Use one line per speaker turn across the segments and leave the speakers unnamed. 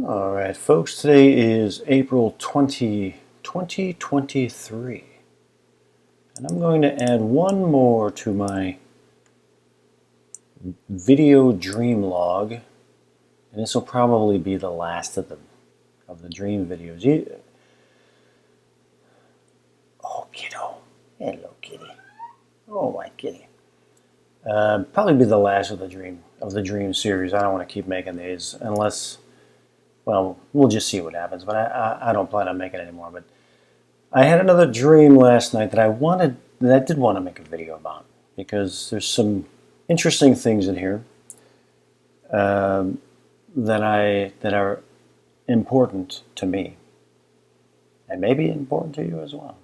Alright, folks, today is April 20, 2023, and I'm going to add one more to my video dream log, and this will probably be the last of the dream videos. Oh, kiddo. Hello, kitty. Oh, my kitty. Probably be the last of the dream series. I don't want to keep making these unless, well, we'll just see what happens, but I don't plan on making any more. But I had another dream last night that I did want to make a video about, because there's some interesting things in here that are important to me, and maybe important to you as well.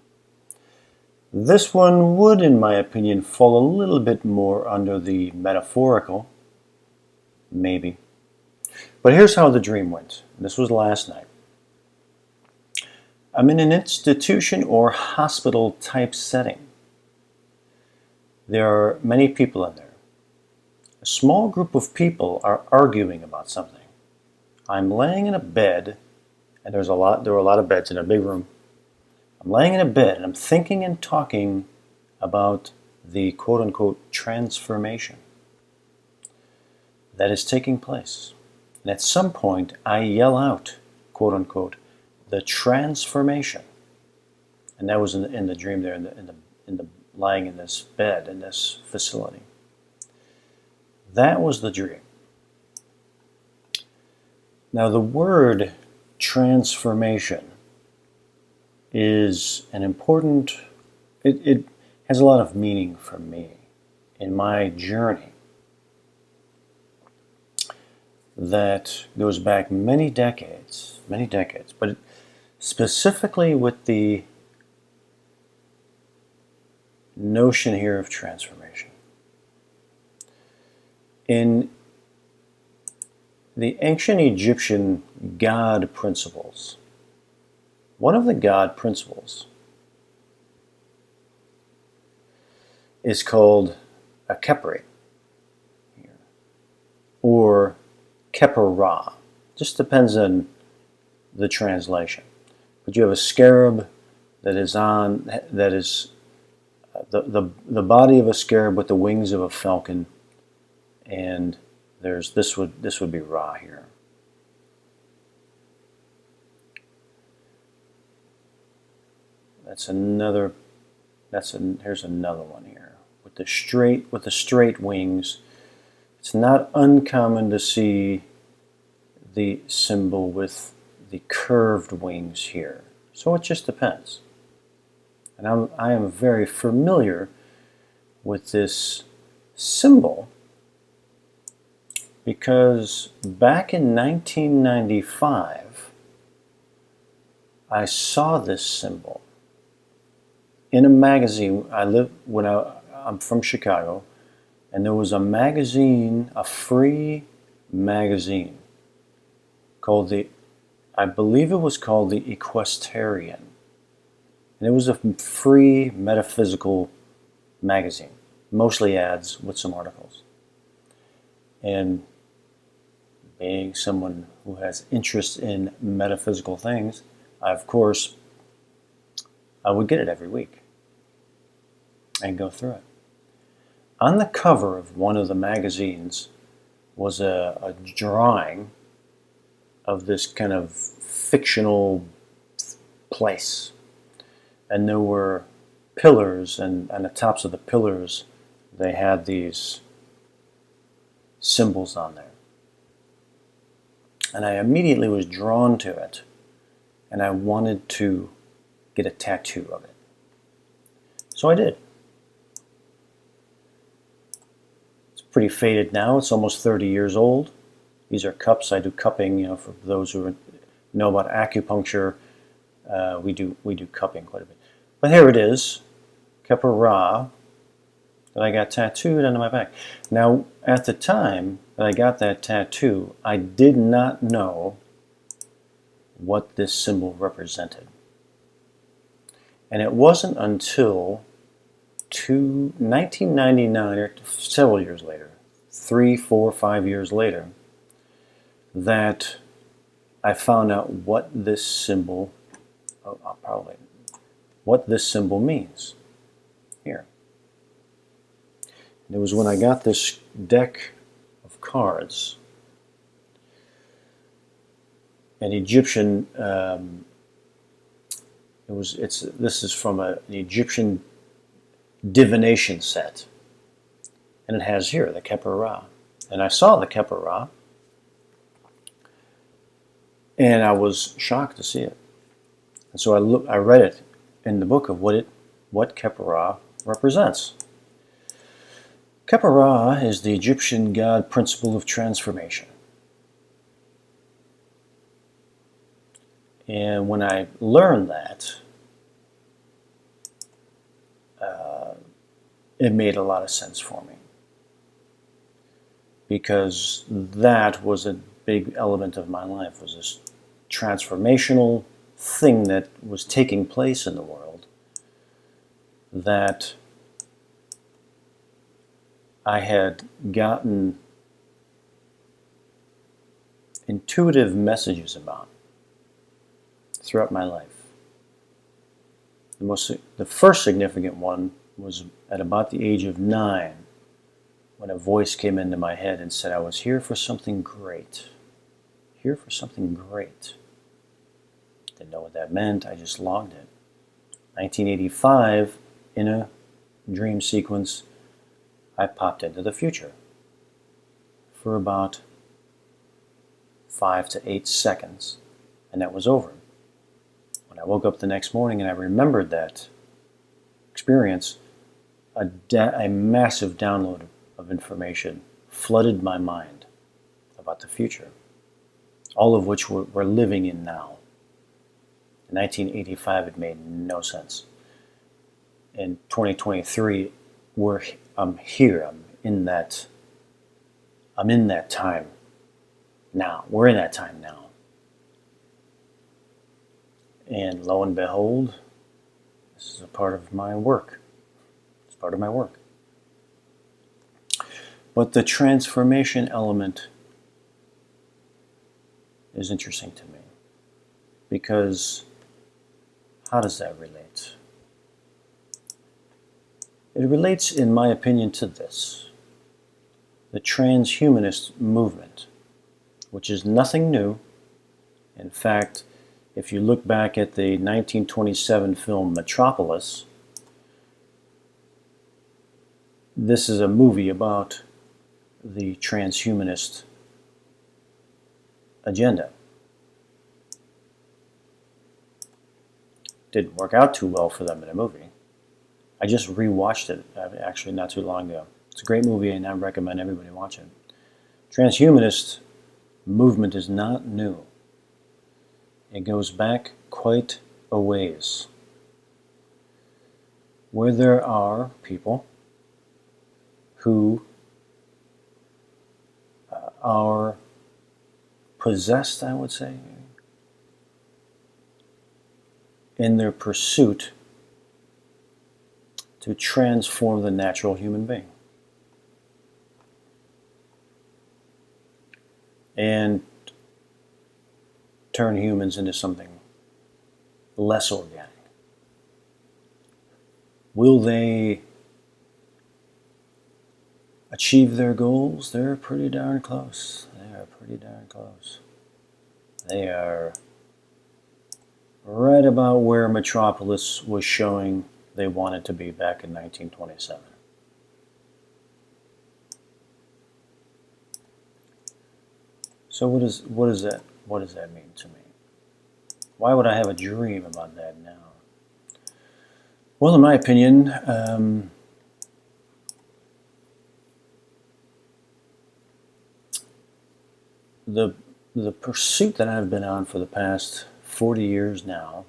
This one would, in my opinion, fall a little bit more under the metaphorical, maybe. But here's how the dream went. This was last night. I'm in an institution or hospital type setting. There are many people in there. A small group of people are arguing about something. I'm laying in a bed, and there were a lot of beds in a big room. I'm laying in a bed and I'm thinking and talking about the quote-unquote transformation that is taking place. And at some point I yell out, quote-unquote, the transformation. And that was in the dream there, in the lying in this bed in this facility. That was the dream. Now the word transformation is an important, it has a lot of meaning for me in my journey that goes back many decades, but specifically with the notion here of transformation. In the ancient Egyptian God principles, one of the God principles is called a Khepri, or Khepera. Just depends on the translation. But you have a scarab that is the body of a scarab with the wings of a falcon, and this would be Ra here. Here's another one here with the straight wings. It's not uncommon to see the symbol with the curved wings here. So it just depends. And I am very familiar with this symbol because back in 1995, I saw this symbol in a magazine. I'm from Chicago, and there was a magazine, a free magazine called I believe it was called the Equestrian. And it was a free metaphysical magazine, mostly ads with some articles. And being someone who has interest in metaphysical things, I would get it every week and go through it. On the cover of one of the magazines was a drawing of this kind of fictional place. And there were pillars, and on the tops of the pillars, they had these symbols on there. And I immediately was drawn to it, and I wanted to get a tattoo of it. So I did. It's pretty faded now. It's almost 30 years old. These are cups. I do cupping, for those who know about acupuncture. We do cupping quite a bit. But here it is, Khepera, that I got tattooed onto my back. Now, at the time that I got that tattoo, I did not know what this symbol represented. And it wasn't until 1999, or several years later, 3, 4, 5 years later, that I found out what this symbol, what this symbol means here. And it was when I got this deck of cards, an Egyptian. This is from an Egyptian divination set, and it has here the Khepra Ra. And I saw the Khepra Ra, and I was shocked to see it. And so I read it in the book of what Khepra Ra represents. Khepra Ra is the Egyptian god principle of transformation. And when I learned that, it made a lot of sense for me. Because that was a big element of my life, was this transformational thing that was taking place in the world that I had gotten intuitive messages about throughout my life. The first significant one was at about the age of 9, when a voice came into my head and said I was here for something great. Here for something great. Didn't know what that meant, I just logged it. 1985, in a dream sequence, I popped into the future for about 5 to 8 seconds, and that was over. When I woke up the next morning and I remembered that experience, a massive download of information flooded my mind about the future, all of which we're living in now. In 1985, it made no sense. In 2023, I'm here. I'm in that time now. We're in that time now. And lo and behold, this is a part of my work. It's part of my work. But the transformation element is interesting to me, because how does that relate? It relates, in my opinion, to this. The transhumanist movement, which is nothing new. In fact, if you look back at the 1927 film Metropolis, this is a movie about the transhumanist agenda. Didn't work out too well for them in a movie. I just rewatched it actually not too long ago. It's a great movie and I recommend everybody watch it. Transhumanist movement is not new. It goes back quite a ways, where there are people who are possessed, I would say, in their pursuit to transform the natural human being. And turn humans into something less organic. Will they achieve their goals? They're pretty darn close. They are pretty darn close. They are right about where Metropolis was showing they wanted to be back in 1927. So what does that mean to me? Why would I have a dream about that now? Well, in my opinion, the pursuit that I've been on for the past 40 years now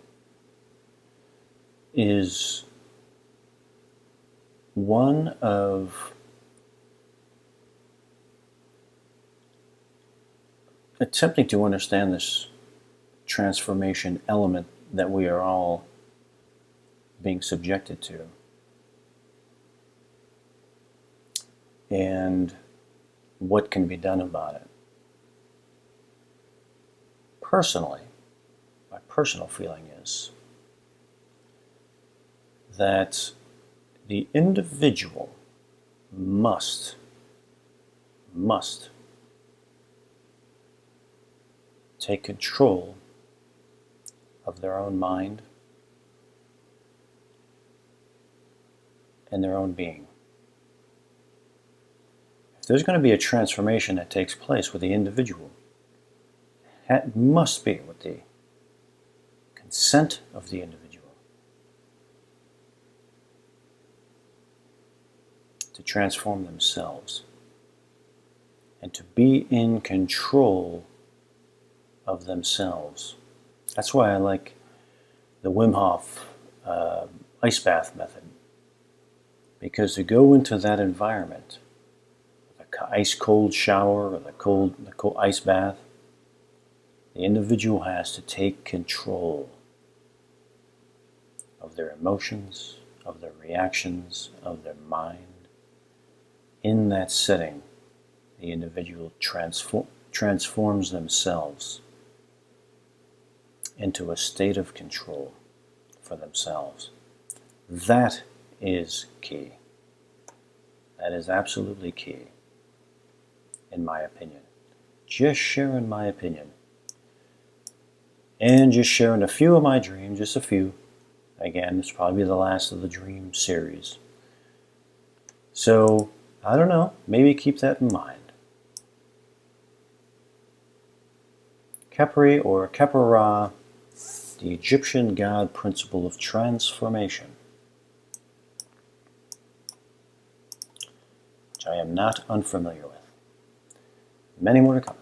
is one of attempting to understand this transformation element that we are all being subjected to, and what can be done about it. personally, my personal feeling is that the individual must take control of their own mind and their own being. If there's going to be a transformation that takes place with the individual, it must be with the consent of the individual to transform themselves and to be in control of themselves. That's why I like the Wim Hof ice bath method, because to go into that environment, the ice cold shower or the cold ice bath, the individual has to take control of their emotions, of their reactions, of their mind. In that setting, the individual transforms themselves into a state of control for themselves. That is key. That is absolutely key, in my opinion. Just sharing my opinion. And just sharing a few of my dreams, just a few. Again, it's probably the last of the dream series. So, I don't know, maybe keep that in mind. Khepri or Khepri, the Egyptian god principle of transformation, which I am not unfamiliar with. Many more to come.